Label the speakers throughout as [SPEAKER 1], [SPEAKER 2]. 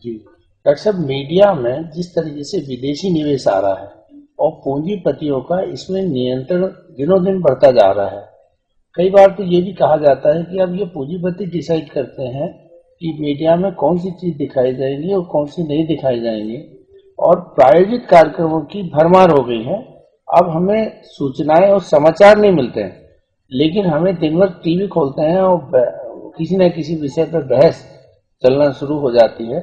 [SPEAKER 1] जी doctor साहब, media में जिस तरीके से विदेशी निवेश आ रहा है और पूंजीपतियों का इसमें नियंत्रण दिनों दिन बढ़ता जा रहा है। कई बार तो ये भी कहा जाता है कि अब ये पूंजीपति डिसाइड करते हैं कि मीडिया में कौन सी चीज दिखाई जाएगी और कौन सी नहीं दिखाई जाएंगी, और प्रायोजित कार्यक्रमों की भरमार हो गई है। अब हमें सूचनाएं और समाचार नहीं मिलते हैं, लेकिन हमें दिन भर टीवी खोलते हैं और किसी न किसी विषय पर बहस चलना शुरू हो जाती है।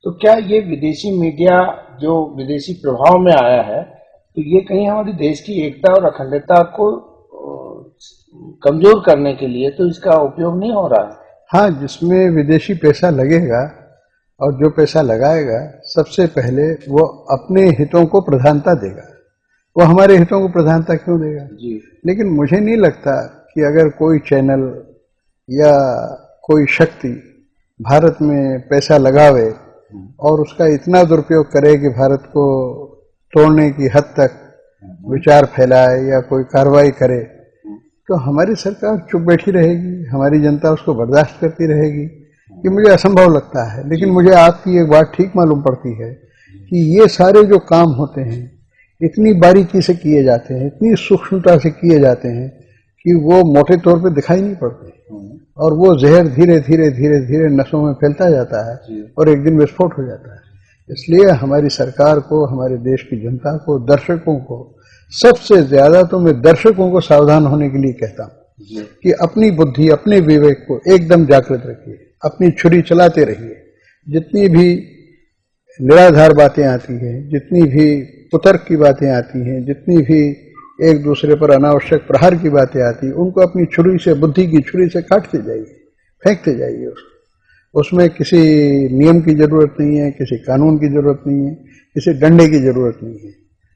[SPEAKER 1] तो क्या ये विदेशी मीडिया जो विदेशी प्रभाव में आया है, तो ये कहीं हमारी देश की एकता और अखंडता को कमजोर करने के लिए तो इसका उपयोग नहीं हो रहा है?
[SPEAKER 2] हाँ, जिसमें विदेशी पैसा लगेगा और जो पैसा लगाएगा, सबसे पहले वो अपने हितों को प्रधानता देगा। वो हमारे हितों को प्रधानता क्यों देगा
[SPEAKER 1] जी।
[SPEAKER 2] लेकिन मुझे नहीं लगता कि अगर कोई चैनल या कोई शक्ति भारत में पैसा लगावे और उसका इतना दुरुपयोग करे कि भारत को तोड़ने की हद तक विचार फैलाए या कोई कार्रवाई करे, तो हमारी सरकार चुप बैठी रहेगी, हमारी जनता उसको बर्दाश्त करती रहेगी। ये मुझे असंभव लगता है। लेकिन मुझे आपकी एक बात ठीक मालूम पड़ती है कि ये सारे जो काम होते हैं इतनी बारीकी से किए जाते हैं, इतनी सूक्ष्मता से किए जाते हैं कि वो मोटे तौर पे दिखाई नहीं पड़ते, और वो जहर धीरे धीरे धीरे धीरे नसों में फैलता जाता है और एक दिन विस्फोट हो जाता है। इसलिए हमारी सरकार को, हमारे देश की जनता को, दर्शकों को, सबसे ज्यादा तो मैं दर्शकों को सावधान होने के लिए कहता हूँ कि अपनी बुद्धि, अपने विवेक को एकदम जागृत रखिए, अपनी छुरी चलाते रहिए। जितनी भी निराधार बातें आती हैं, जितनी भी कुतर्क की बातें आती हैं, जितनी भी एक दूसरे पर अनावश्यक प्रहार की बातें आती हैं, उनको अपनी छुरी से, बुद्धि की छुरी से काटते जाइए, फेंकते जाइए उसको। उसमें किसी नियम की जरूरत नहीं है, किसी कानून की जरूरत नहीं है, किसी डंडे की जरूरत नहीं है।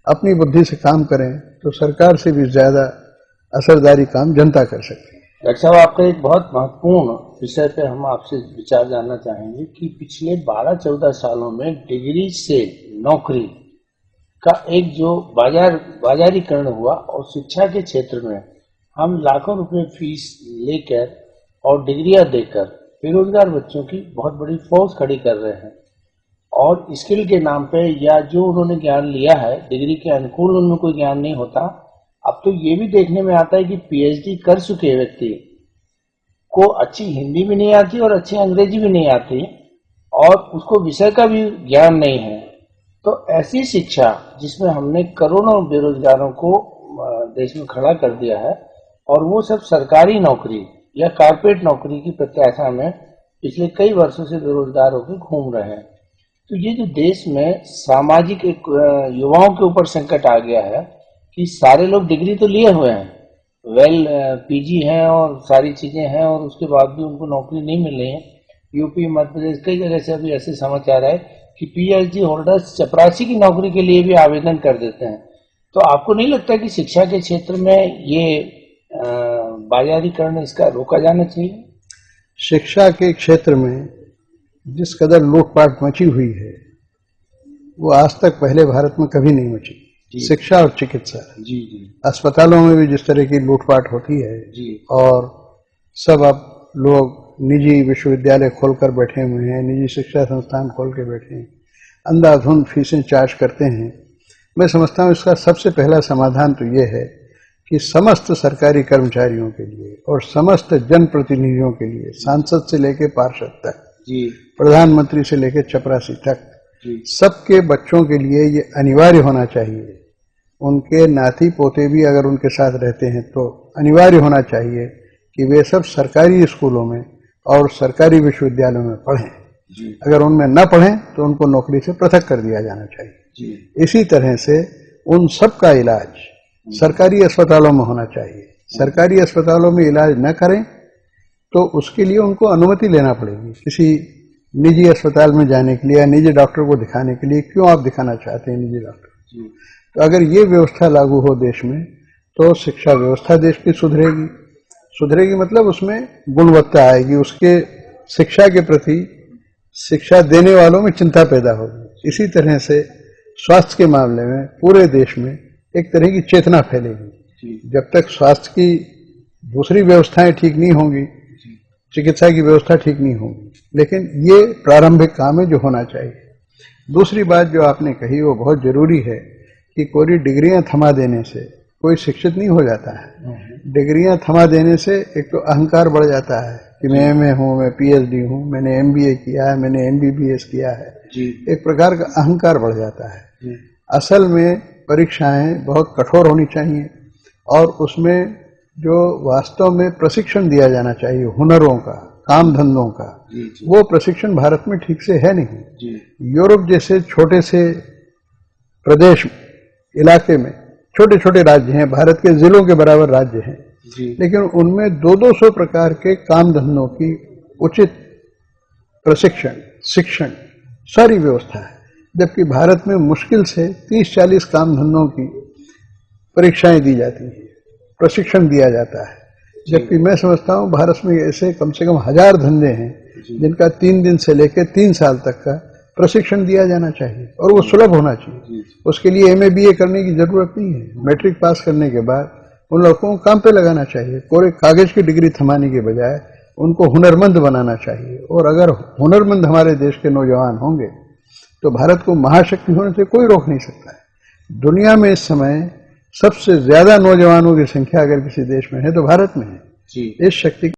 [SPEAKER 2] अपनी बुद्धि से काम करें तो सरकार से भी ज्यादा असरदारी काम जनता कर सकती है।
[SPEAKER 1] डॉक्टर साहब, आपका एक बहुत महत्वपूर्ण विषय पे हम आपसे विचार जानना चाहेंगे कि पिछले 12-14 सालों में डिग्री से नौकरी का एक जो बाजारीकरण हुआ, और शिक्षा के क्षेत्र में हम लाखों रुपए फीस लेकर और डिग्रियां देकर बेरोजगार बच्चों की बहुत बड़ी फौज खड़ी कर रहे हैं, और स्किल के नाम पे या जो उन्होंने ज्ञान लिया है डिग्री के अनुकूल उनमें कोई ज्ञान नहीं होता। अब तो ये भी देखने में आता है कि पीएचडी कर चुके व्यक्ति को अच्छी हिंदी भी नहीं आती और अच्छी अंग्रेजी भी नहीं आती, और उसको विषय का भी ज्ञान नहीं है। तो ऐसी शिक्षा जिसमें हमने करोड़ों बेरोजगारों को देश में खड़ा कर दिया है, और वो सब सरकारी नौकरी या कारपोरेट नौकरी की प्रत्याशा में पिछले कई वर्षों से बेरोजगार होकर घूम रहे हैं। तो ये जो देश में सामाजिक एक युवाओं के ऊपर संकट आ गया है कि सारे लोग डिग्री तो लिए हुए हैं, पीजी हैं और सारी चीजें हैं, और उसके बाद भी उनको नौकरी नहीं मिल रही है। यूपी, मध्य प्रदेश, कई जगह से अभी ऐसे समाचार है कि पीएचडी होल्डर्स चपरासी की नौकरी के लिए भी आवेदन कर देते हैं। तो आपको नहीं लगता कि शिक्षा के क्षेत्र में ये बाजारीकरण इसका रोका जाना चाहिए?
[SPEAKER 2] शिक्षा के क्षेत्र में जिस कदर लूटपाट मची हुई है वो आज तक पहले भारत में कभी नहीं मची। शिक्षा और चिकित्सा,
[SPEAKER 1] जी जी,
[SPEAKER 2] अस्पतालों में भी जिस तरह की लूटपाट होती है
[SPEAKER 1] जी, और
[SPEAKER 2] सब अब लोग निजी विश्वविद्यालय खोलकर बैठे हुए हैं, निजी शिक्षा संस्थान खोल के बैठे हैं, अंधाधुंध फीसें चार्ज करते हैं। मैं समझता हूँ इसका सबसे पहला समाधान तो ये है कि समस्त सरकारी कर्मचारियों के लिए और समस्त जनप्रतिनिधियों के लिए, सांसद से लेकर पार्षद तक, प्रधानमंत्री से लेकर चपरासी तक, सबके बच्चों के लिए ये अनिवार्य होना चाहिए। उनके नाती पोते भी अगर उनके साथ रहते हैं तो अनिवार्य होना चाहिए कि वे सब सरकारी स्कूलों में और सरकारी विश्वविद्यालयों में पढ़ें। अगर उनमें न पढ़ें तो उनको नौकरी से पृथक कर दिया जाना चाहिए। इसी तरह से उन सब का इलाज सरकारी अस्पतालों में होना चाहिए। सरकारी अस्पतालों में इलाज न करें तो उसके लिए उनको अनुमति लेना पड़ेगी किसी निजी अस्पताल में जाने के लिए या निजी डॉक्टर को दिखाने के लिए। क्यों आप दिखाना चाहते हैं निजी डॉक्टर? तो अगर ये व्यवस्था लागू हो देश में तो शिक्षा व्यवस्था देश की सुधरेगी। सुधरेगी मतलब उसमें गुणवत्ता आएगी, उसके शिक्षा के प्रति शिक्षा देने वालों में चिंता पैदा होगी। इसी तरह से स्वास्थ्य के मामले में पूरे देश में एक तरह की चेतना फैलेगी। जब तक स्वास्थ्य की दूसरी व्यवस्थाएं ठीक नहीं होंगी, चिकित्सा की व्यवस्था ठीक नहीं होगी। लेकिन ये प्रारंभिक काम है जो होना चाहिए। दूसरी बात जो आपने कही वो बहुत जरूरी है कि कोई डिग्रियां थमा देने से कोई शिक्षित नहीं हो जाता है। डिग्रियां थमा देने से एक तो अहंकार बढ़ जाता है कि मैं एमए हूँ, मैं पीएचडी हूँ, मैंने एमबीए किया है, मैंने एमबीबीएस किया है। एक प्रकार का अहंकार बढ़ जाता है। असल में परीक्षाएं बहुत कठोर होनी चाहिए और उसमें जो वास्तव में प्रशिक्षण दिया जाना चाहिए हुनरों का, काम धंधों का, वो प्रशिक्षण भारत में ठीक से है नहीं। यूरोप जैसे छोटे से प्रदेश इलाके में छोटे छोटे राज्य हैं, भारत के जिलों के बराबर राज्य हैं, लेकिन उनमें 200-200 प्रकार के काम धंधों की उचित प्रशिक्षण, शिक्षण, सारी व्यवस्था है। जबकि भारत में मुश्किल से 30-40 काम धंधों की परीक्षाएं दी जाती हैं, प्रशिक्षण दिया जाता है। जबकि मैं समझता हूं भारत में ऐसे कम से कम 1000 धंधे हैं जिनका 3 दिन से लेकर 3 साल तक का प्रशिक्षण दिया जाना चाहिए और वो सुलभ होना चाहिए। उसके लिए एमए बीए करने की जरूरत नहीं है। मैट्रिक पास करने के बाद उन लड़कों को काम पे लगाना चाहिए। कोई कागज की डिग्री थमाने के बजाय उनको हुनरमंद बनाना चाहिए। और अगर हुनरमंद हमारे देश के नौजवान होंगे तो भारत को महाशक्ति होने से कोई रोक नहीं सकता है। दुनिया में इस समय सबसे ज्यादा नौजवानों की संख्या अगर किसी देश में है तो भारत में है। इस शक्ति